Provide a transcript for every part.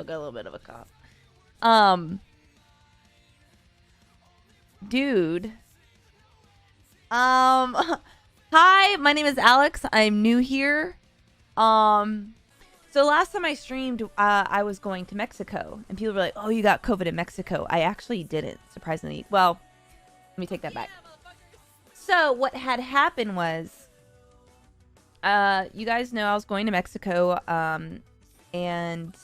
Still got a little bit of a cough. Dude. Hi, my name is Alex. I'm new here. So last time I streamed, I was going to Mexico, and people were like, "Oh, you got COVID in Mexico." I actually didn't, surprisingly. Well, let me take that back. So what had happened was, you guys know I was going to Mexico, and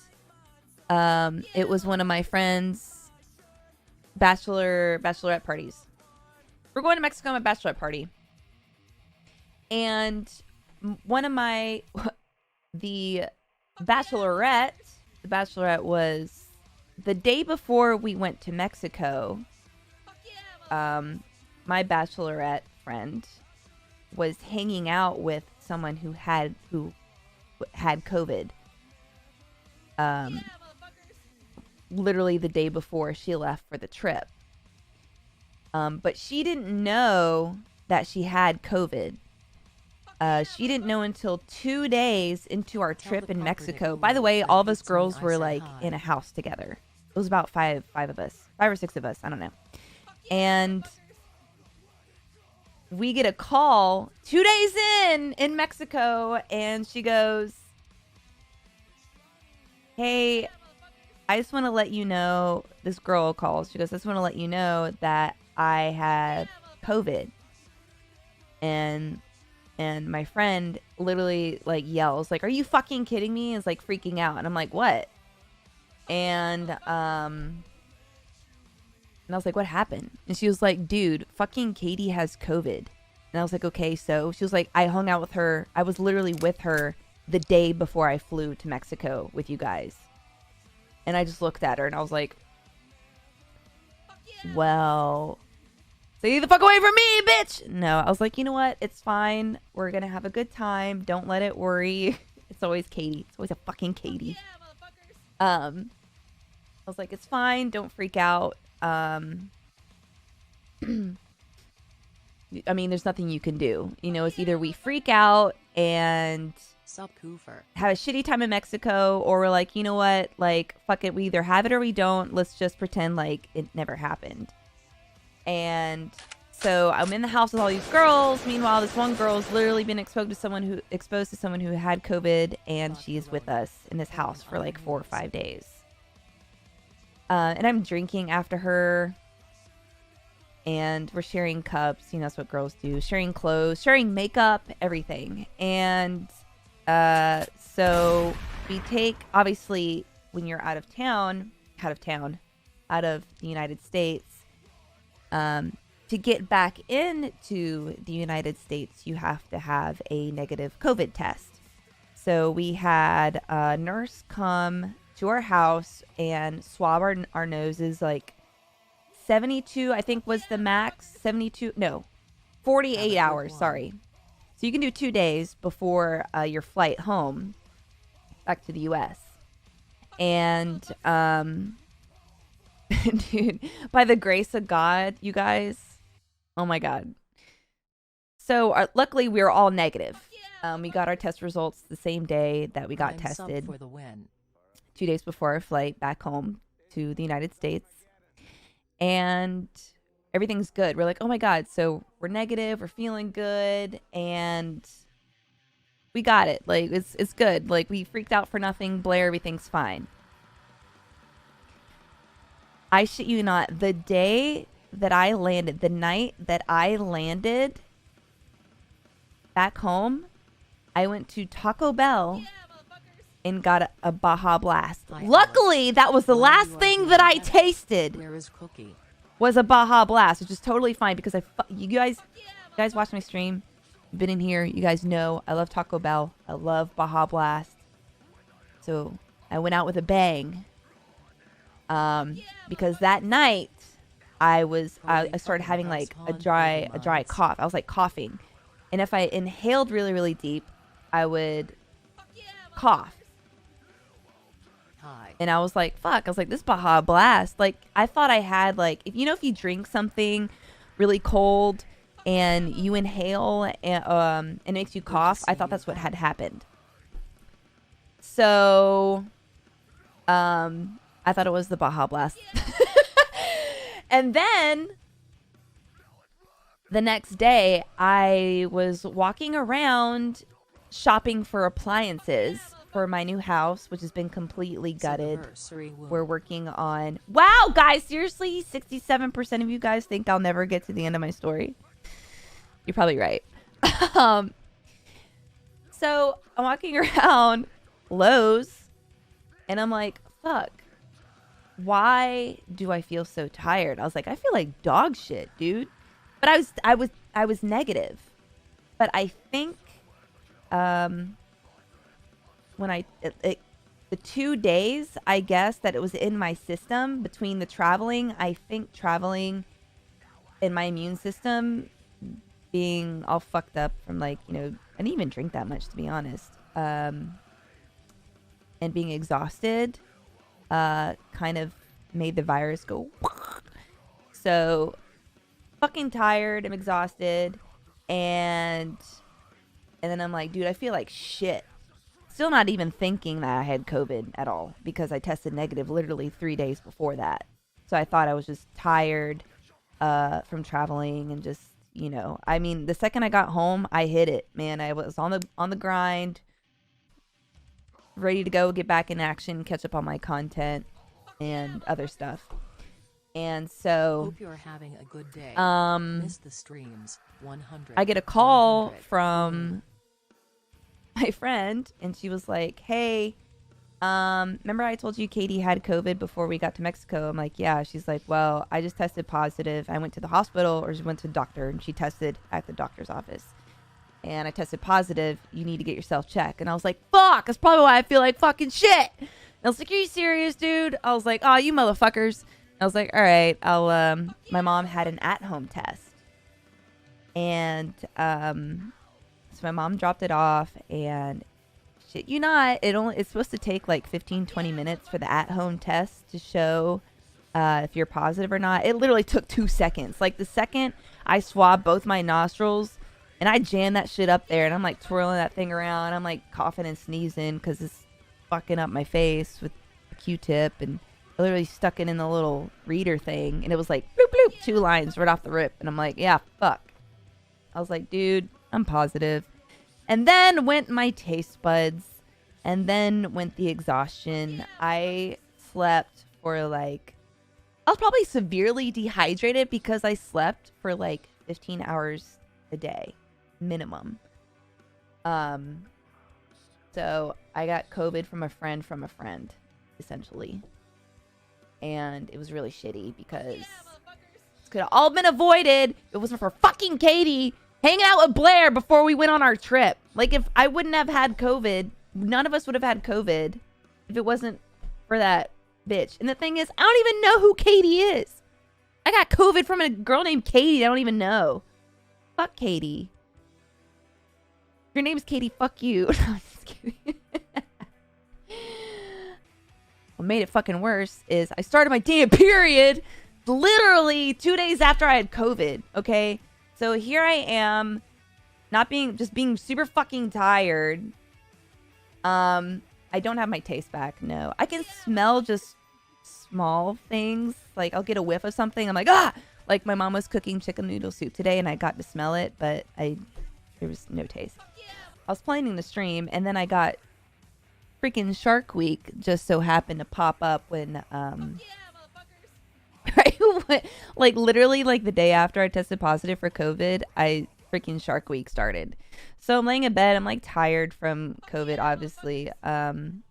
it was one of my friends' bachelorette parties. We're going to Mexico on a bachelorette party, and one of my the bachelorette was the day before we went to Mexico. My bachelorette friend was hanging out with someone who had COVID. Literally the day before she left for the trip. But she didn't know that she had COVID. She didn't know until 2 days into our trip in Mexico. By the way, all of us girls were like in a house together. It was about five of us, 5 or 6 of us. I don't know. And we get a call 2 days in Mexico, and she goes, "Hey, I just want to let you know," this girl calls. She goes, "I just want to let you know that I have COVID." And my friend literally like yells, like, "Are you fucking kidding me?" Is like freaking out. And I'm like, "What?" And I was like, "What happened?" And she was like, "Dude, fucking Katie has COVID." And I was like, "Okay, so?" She was like, "I hung out with her. I was literally with her the day before I flew to Mexico with you guys." And I just looked at her and I was like, "Well, stay the fuck away from me, bitch." No, I was like, "You know what? It's fine. We're going to have a good time. Don't let it worry." It's always Katie. It's always a fucking Katie. I was like, "It's fine. Don't freak out." I mean, there's nothing you can do. You know, it's either we freak out and have a shitty time in Mexico, or we're like, "You know what? Like, fuck it. We either have it or we don't. Let's just pretend like it never happened." And so I'm in the house with all these girls. Meanwhile, this one girl's literally been exposed to someone who had COVID, and she's with us in this house for like 4 or 5 days. And I'm drinking after her, and we're sharing cups. You know, that's what girls do. Sharing clothes, sharing makeup, everything. And so we take, obviously, when you're out of the United States, to get back into the United States, you have to have a negative COVID test. So we had a nurse come to our house and swab our noses, like 72, I think was the max. 48 hours, sorry. So you can do 2 days before your flight home back to the US. And dude, by the grace of God, you guys, oh my God. So luckily we were all negative. We got our test results the same day that we got tested. For the win. 2 days before our flight back home to the United States. And everything's good. We're like, "Oh my God." So we're negative, we're feeling good, and we got it. Like, it's good. Like, we freaked out for nothing. Blair, everything's fine. I shit you not, the day that I landed, the night that I landed back home, I went to Taco Bell and got a Baja Blast. Luckily, that was the last thing that I tasted. Where is Cookie? Was a Baja Blast, which is totally fine because you guys watch my stream, been in here, you guys know I love Taco Bell. I love Baja Blast. So I went out with a bang. Because that night I started having like a dry cough. I was like coughing. And if I inhaled really, really deep, I would cough. And I was like, fuck. I was like, this Baja Blast. Like, I thought I had, like, if you drink something really cold and you inhale and it makes you cough, I thought that's what had happened. So I thought it was the Baja Blast. And then the next day, I was walking around shopping for appliances for my new house, which has been completely gutted. We're working on... Wow, guys, seriously? 67% of you guys think I'll never get to the end of my story? You're probably right. So I'm walking around Lowe's, and I'm like, fuck. Why do I feel so tired? I was like, I feel like dog shit, dude. But I was negative. But I think when the 2 days, I guess, that it was in my system between the traveling, I think traveling and my immune system being all fucked up from, like, you know, I didn't even drink that much, to be honest. And being exhausted kind of made the virus go. So fucking tired, I'm exhausted, and then I'm like, dude, I feel like shit. Still not even thinking that I had COVID at all, because I tested negative literally 3 days before that. So I thought I was just tired from traveling and just, you know, I mean, the second I got home, I hit it, man. I was on the grind, ready to go, get back in action, catch up on my content and other stuff. And so hope you're having a good day. Miss the streams. 100. I get a call from my friend, and she was like, hey, remember I told you Katie had COVID before we got to Mexico? I'm like, yeah. She's like, well, I just tested positive. I went to the hospital, or she went to the doctor, and she tested at the doctor's office. And I tested positive. You need to get yourself checked. And I was like, fuck, that's probably why I feel like fucking shit. And I was like, are you serious, dude? I was like, oh, you motherfuckers. I was like, all right, I'll, my mom had an at-home test. And, so my mom dropped it off, and shit, you not, it's supposed to take like 15, 20 minutes for the at-home test to show, if you're positive or not. It literally took 2 seconds. Like, the second I swabbed both my nostrils, and I jammed that shit up there, and I'm like twirling that thing around. I'm like coughing and sneezing because it's fucking up my face with a Q-tip, and I literally stuck it in the little reader thing, and it was like bloop bloop, 2 lines right off the rip. And I'm like, yeah, fuck. I was like, dude, I'm positive. And then went my taste buds, and then went the exhaustion. I slept for like, I was probably severely dehydrated because I slept for like 15 hours a day minimum. So I got COVID from a friend, essentially. And it was really shitty because this could have all been avoided if it wasn't for fucking Katie hanging out with Blair before we went on our trip. Like, if I wouldn't have had COVID, none of us would have had COVID if it wasn't for that bitch. And the thing is, I don't even know who Katie is. I got COVID from a girl named Katie I don't even know. Fuck Katie. Your name's Katie, fuck you. No, I'm just kidding. What made it fucking worse is I started my damn period literally 2 days after I had COVID, okay? So here I am, just being super fucking tired. I don't have my taste back, no. I can smell just small things. Like, I'll get a whiff of something, I'm like, ah! Like, my mom was cooking chicken noodle soup today, and I got to smell it, but there was no taste. I was planning to stream, and then I got freaking Shark Week just so happened to pop up when right, like literally like the day after I tested positive for COVID, freaking Shark Week started. So I'm laying in bed, I'm like tired from COVID, obviously, and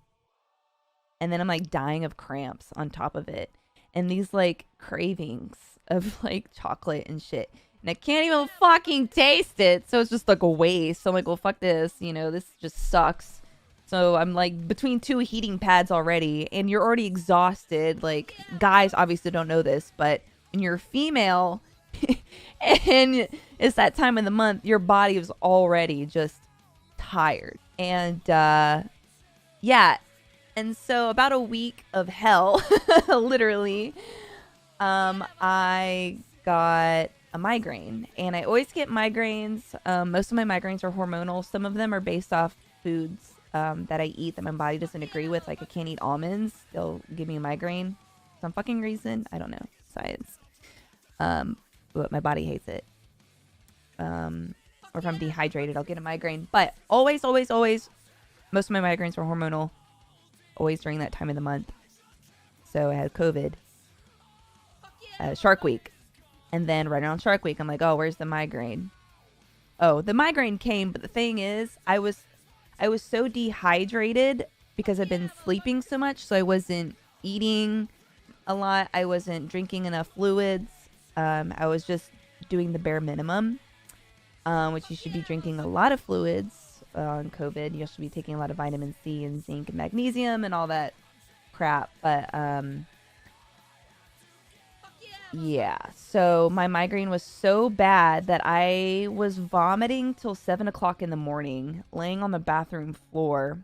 then I'm like dying of cramps on top of it, and these like cravings of like chocolate and shit, and I can't even fucking taste it, so it's just like a waste. So I'm like, well, fuck this, you know, this just sucks. So I'm like between 2 heating pads already, and you're already exhausted. Like, guys obviously don't know this, but when you're female and it's that time of the month, your body is already just tired. And yeah. And so about a week of hell, literally, I got a migraine. And I always get migraines. Most of my migraines are hormonal. Some of them are based off foods. that I eat that my body doesn't agree with. Like I can't eat almonds. They'll give me a migraine. Some fucking reason. I don't know. Science. But my body hates it. Or if I'm dehydrated, I'll get a migraine. But always, most of my migraines were hormonal. Always during that time of the month. So I had COVID. Shark Week. And then right around Shark Week, I'm like, oh, where's the migraine? Oh, the migraine came. But the thing is, I was so dehydrated because I've been sleeping so much. So I wasn't eating a lot. I wasn't drinking enough fluids. I was just doing the bare minimum, which you should be drinking a lot of fluids on COVID. You should be taking a lot of vitamin C and zinc and magnesium and all that crap. But yeah, so my migraine was so bad that I was vomiting till 7 o'clock in the morning, laying on the bathroom floor,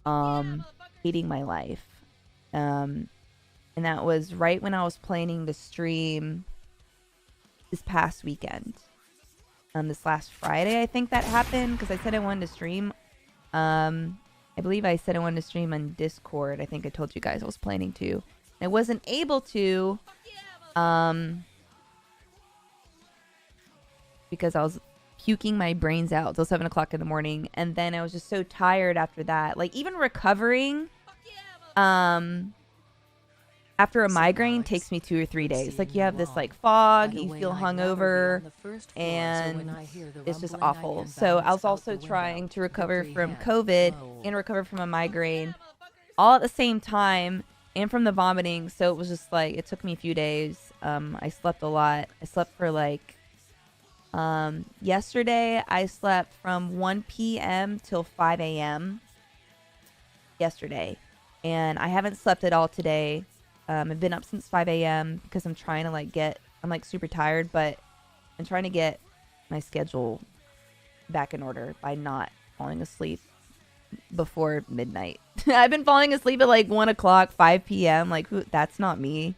hating my life. And that was right when I was planning the stream this past weekend. This last Friday, I think that happened because I said I wanted to stream. I believe I said I wanted to stream on Discord. I think I told you guys I was planning to. And I wasn't able to because I was puking my brains out till 7 o'clock in the morning. And then I was just so tired after that. Like even recovering after a migraine takes me 2 or 3 days. Like you have this like fog, you feel hungover, and it's just awful. So I was also trying to recover from COVID and recover from a migraine all at the same time and from the vomiting. So it was just like, it took me a few days. I slept a lot. I slept for like, yesterday I slept from 1 p.m. till 5 a.m. yesterday. And I haven't slept at all today. I've been up since 5 a.m. because I'm trying to like I'm like super tired, but I'm trying to get my schedule back in order by not falling asleep before midnight. I've been falling asleep at like 1 o'clock, 5 p.m. Like that's not me.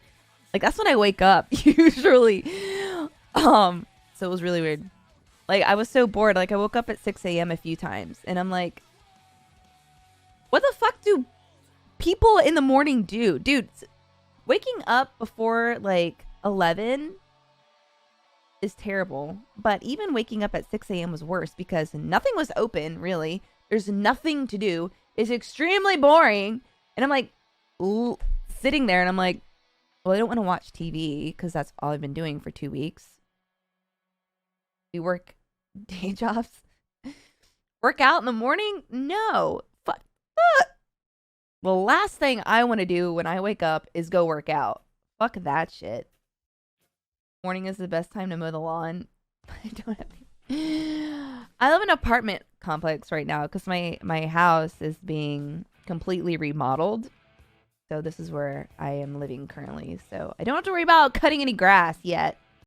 Like that's when I wake up usually. So it was really weird. Like I was so bored. Like I woke up at 6 a.m. a few times and I'm like, what the fuck do people in the morning do? Dude, waking up before like 11 is terrible. But even waking up at 6 a.m. was worse because nothing was open, really. There's nothing to do. It's extremely boring. And I'm like sitting there and I'm like, well, I don't want to watch TV because that's all I've been doing for 2 weeks. We work day jobs. Work out in the morning? No. Fuck. The last thing I want to do when I wake up is go work out. Fuck that shit. Morning is the best time to mow the lawn. I don't have I live in an apartment complex right now because my house is being completely remodeled. So this is where I am living currently. So I don't have to worry about cutting any grass yet.